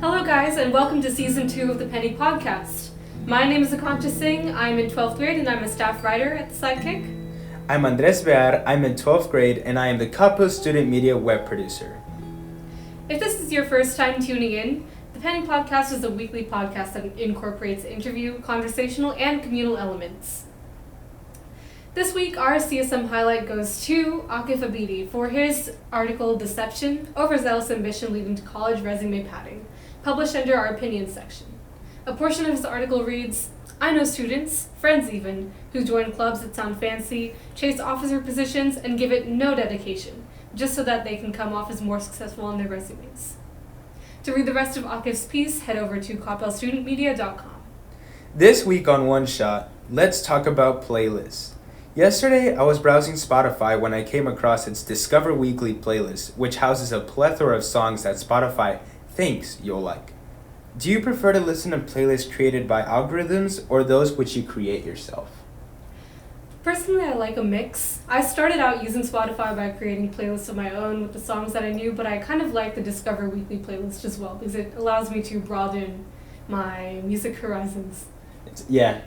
Hello guys, and welcome to Season 2 of the Penny Podcast. My name is Akansha Singh, I'm in 12th grade and I'm a staff writer at The Sidekick. I'm Andrés, I'm in 12th grade and I am the Coppell Student Media web producer. If this is your first time tuning in, the Penny Podcast is a weekly podcast that incorporates interview, conversational, and communal elements. This week, our CSM highlight goes to Akif Abidi for his article, Deception, Over-Zealous Ambition Leading to College Resume Padding, published under our opinion section. A portion of his article reads, I know students, friends even, who join clubs that sound fancy, chase officer positions, and give it no dedication, just so that they can come off as more successful on their resumes. To read the rest of Akif's piece, head over to coppellstudentmedia.com. This week on One Shot, let's talk about playlists. Yesterday, I was browsing Spotify when I came across its Discover Weekly playlist, which houses a plethora of songs that Spotify thinks you'll like. Do you prefer to listen to playlists created by algorithms or those which you create yourself? Personally, I like a mix. I started out using Spotify by creating playlists of my own with the songs that I knew, but I kind of like the Discover Weekly playlist as well because it allows me to broaden my music horizons.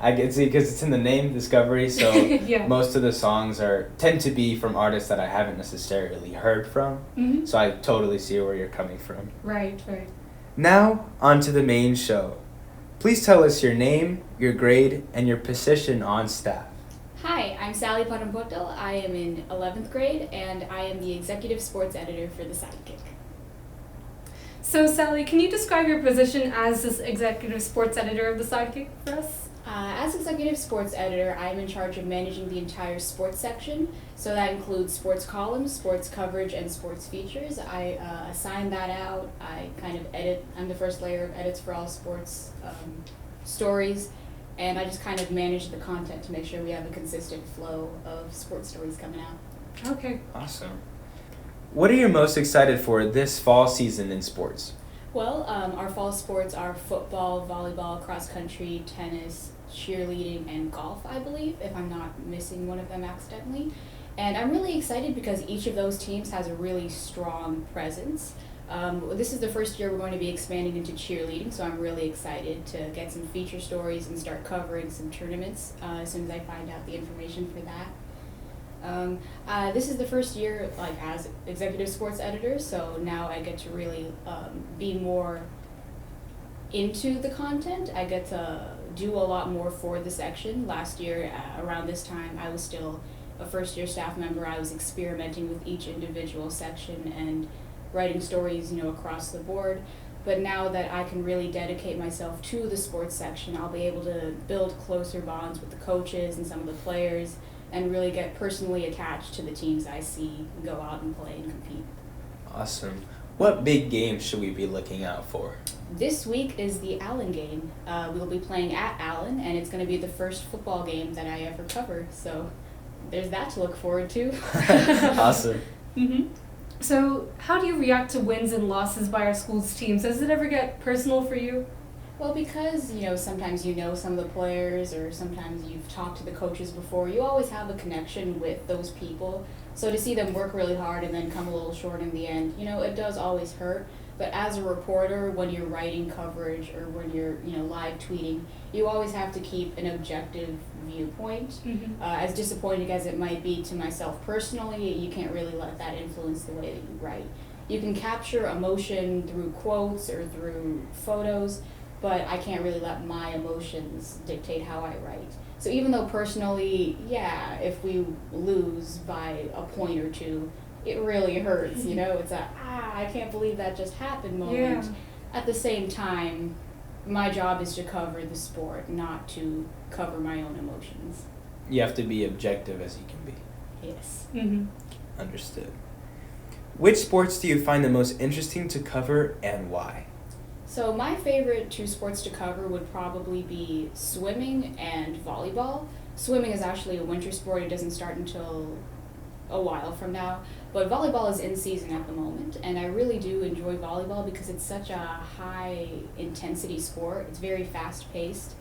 I can see because it's in the name, Discovery, so yeah. Most of the songs tend to be from artists that I haven't necessarily heard from, Mm-hmm. So I totally see where you're coming from. Right. Now, on to the main show. Please tell us your name, your grade, and your position on staff. Hi, I'm Sally Parampottil. I am in 11th grade, and I am the executive sports editor for The Sidekick. So, Sally, can you describe your position as this executive sports editor of The Sidekick for us? As executive sports editor, I am in charge of managing the entire sports section. So that includes sports columns, sports coverage, and sports features. I assign that out. I kind of edit. I'm the first layer of edits for all sports stories. And I just kind of manage the content to make sure we have a consistent flow of sports stories coming out. Okay. Awesome. What are you most excited for this fall season in sports? Well, our fall sports are football, volleyball, cross country, tennis, cheerleading, and golf, I believe, if I'm not missing one of them accidentally. And I'm really excited because each of those teams has a really strong presence. This is the first year we're going to be expanding into cheerleading, so I'm really excited to get some feature stories and start covering some tournaments as soon as I find out the information for that. This is the first year as executive sports editor, so now I get to really be more into the content. I get to do a lot more for the section. Last year, around this time, I was still a first-year staff member. I was experimenting with each individual section and writing stories, across the board. But now that I can really dedicate myself to the sports section, I'll be able to build closer bonds with the coaches and some of the players and really get personally attached to the teams I see go out and play and compete. Awesome. What big games should we be looking out for? This week is the Allen game. We'll be playing at Allen, and it's going to be the first football game that I ever cover. So there's that to look forward to. Awesome. Mm-hmm. So how do you react to wins and losses by our school's teams? Does it ever get personal for you? Well, because, sometimes some of the players or sometimes you've talked to the coaches before, you always have a connection with those people. So to see them work really hard and then come a little short in the end, it does always hurt. But as a reporter, when you're writing coverage or when you're, live tweeting, you always have to keep an objective viewpoint. Mm-hmm. As disappointing as it might be to myself personally, you can't really let that influence the way that you write. You can capture emotion through quotes or through photos, but I can't really let my emotions dictate how I write. So even though personally, if we lose by a point or two, it really hurts, It's I can't believe that just happened moment. Yeah. At the same time, my job is to cover the sport, not to cover my own emotions. You have to be objective as you can be. Yes. Mm-hmm. Understood. Which sports do you find the most interesting to cover and why? So my favorite two sports to cover would probably be swimming and volleyball. Swimming is actually a winter sport. It doesn't start until a while from now. But volleyball is in season at the moment, and I really do enjoy volleyball because it's such a high intensity sport. It's very fast paced.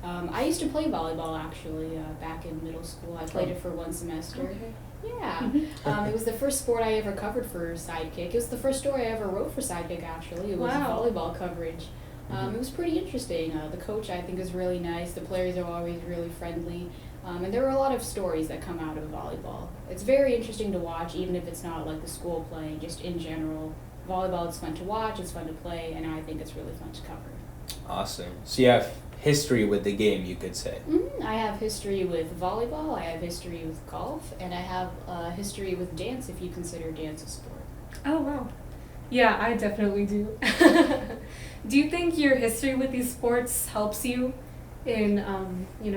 I used to play volleyball actually back in middle school. I played it for one semester. Okay. Yeah. It was the first sport I ever covered for Sidekick. It was the first story I ever wrote for Sidekick, actually. It was volleyball coverage. It was pretty interesting. The coach, I think, is really nice. The players are always really friendly. And there were a lot of stories that come out of volleyball. It's very interesting to watch, even if it's not like the school playing, just in general. Volleyball, it's fun to watch, it's fun to play, and I think it's really fun to cover. Awesome. So you have history with the game, you could say. I have history with volleyball, I have history with golf, and I have history with dance, if you consider dance a sport. Oh, wow. Yeah, I definitely do. Do you think your history with these sports helps you in,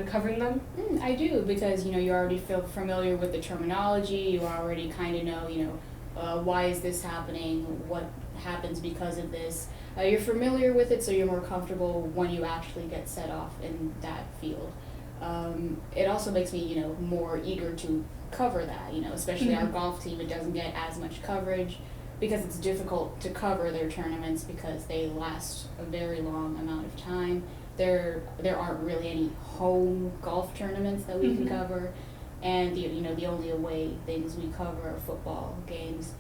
covering them? I do, because, you already feel familiar with the terminology, you already kind of know, why is this happening, what happens because of this. You're familiar with it, so you're more comfortable when you actually get set off in that field. It also makes me, more eager to cover that, especially our golf team. It doesn't get as much coverage because it's difficult to cover their tournaments because they last a very long amount of time. There aren't really any home golf tournaments that we can cover, and the only away things we cover are football games.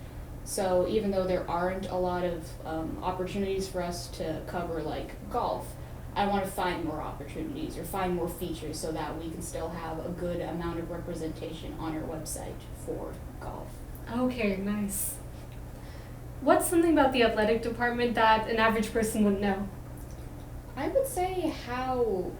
So even though there aren't a lot of opportunities for us to cover like golf, I want to find more opportunities or find more features so that we can still have a good amount of representation on our website for golf. Okay, nice. What's something about the athletic department that an average person wouldn't know? I would say how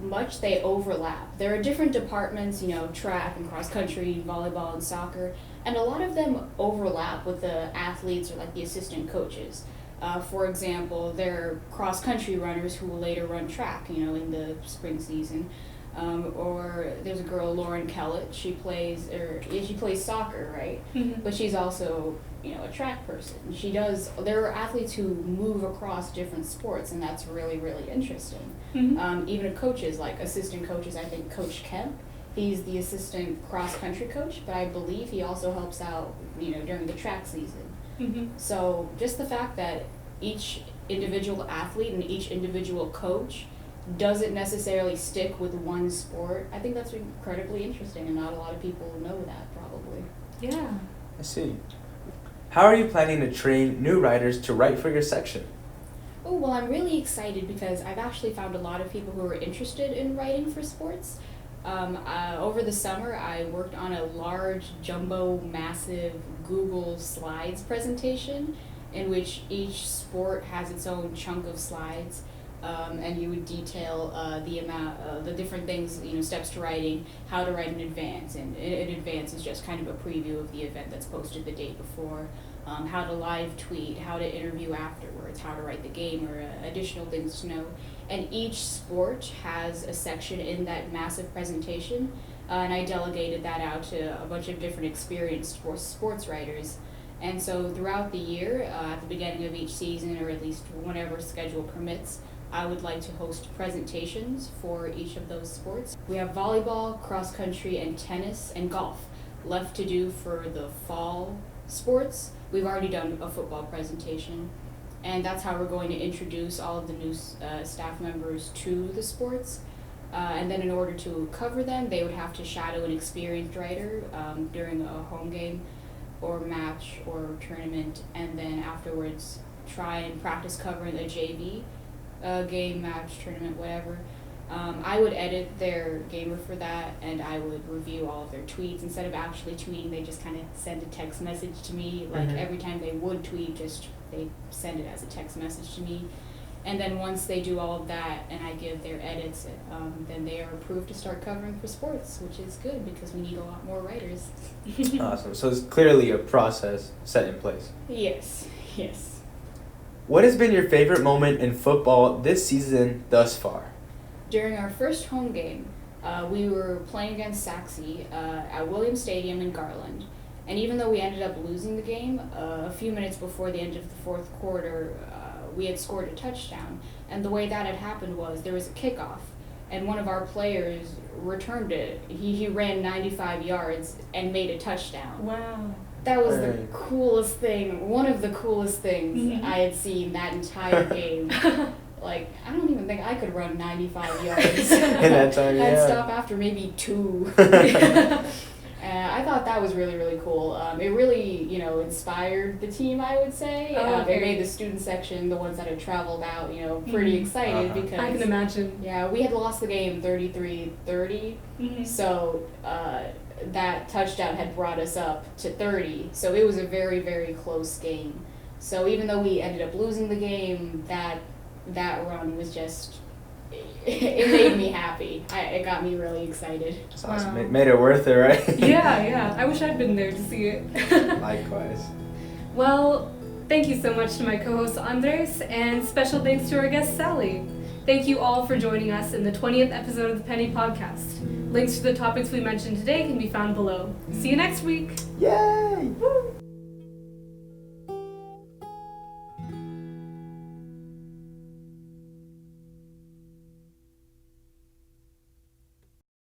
much they overlap. There are different departments, track and cross country, volleyball and soccer, and a lot of them overlap with the athletes or like the assistant coaches. For example, there are cross country runners who will later run track, in the spring season. Or there's a girl, Lauren Kellett, she plays soccer, right? But she's also, a track person. There are athletes who move across different sports, and that's really, really interesting. Even coaches, like assistant coaches, I think Coach Kemp, he's the assistant cross-country coach, but I believe he also helps out, during the track season. So just the fact that each individual athlete and each individual coach doesn't necessarily stick with one sport, I think that's incredibly interesting, and not a lot of people know that, probably. Yeah. I see. How are you planning to train new writers to write for your section? Oh, well, I'm really excited because I've actually found a lot of people who are interested in writing for sports. Over the summer, I worked on a large, jumbo, massive Google Slides presentation in which each sport has its own chunk of slides. And you would detail the different things, steps to writing, how to write in advance. And in advance is just kind of a preview of the event that's posted the day before. How to live tweet, how to interview afterwards, how to write the game, or additional things to know. And each sport has a section in that massive presentation. And I delegated that out to a bunch of different experienced sports writers. And so throughout the year, at the beginning of each season, or at least whenever schedule permits, I would like to host presentations for each of those sports. We have volleyball, cross country, and tennis, and golf left to do for the fall sports. We've already done a football presentation, and that's how we're going to introduce all of the new staff members to the sports. And then in order to cover them, they would have to shadow an experienced writer during a home game or match or tournament, and then afterwards try and practice covering a JV game, match, tournament, whatever. I would edit their gamer for that, and I would review all of their tweets. Instead of actually tweeting, they just kind of send a text message to me. Like every time they would tweet, they send it as a text message to me. And then once they do all of that and I give their edits, then they are approved to start covering for sports, which is good because we need a lot more writers. Awesome. So it's clearly a process set in place. Yes. What has been your favorite moment in football this season thus far? During our first home game, we were playing against Saxe at Williams Stadium in Garland. And even though we ended up losing the game, a few minutes before the end of the fourth quarter, we had scored a touchdown. And the way that had happened was there was a kickoff, and one of our players returned it. He ran 95 yards and made a touchdown. Wow. That was the coolest thing, one of the coolest things I had seen that entire game. Like, I don't even think I could run 95 yards. In that time, I'd yeah. stop after maybe 2. And I thought that was really, really cool. It really, inspired the team, I would say. Okay. It made the student section, the ones that had traveled out, pretty excited Uh-huh. because... I can imagine. Yeah, we had lost the game 33-30, so that touchdown had brought us up to 30. So it was a very, very close game. So even though we ended up losing the game, that run was just... It made me happy. It got me really excited. That's awesome. Wow. It made it worth it, right? Yeah. I wish I'd been there to see it. Likewise. Well, thank you so much to my co-host Andrés, and special thanks to our guest Sally. Thank you all for joining us in the 20th episode of the Penny Podcast. Links to the topics we mentioned today can be found below. See you next week! Yay! Woo!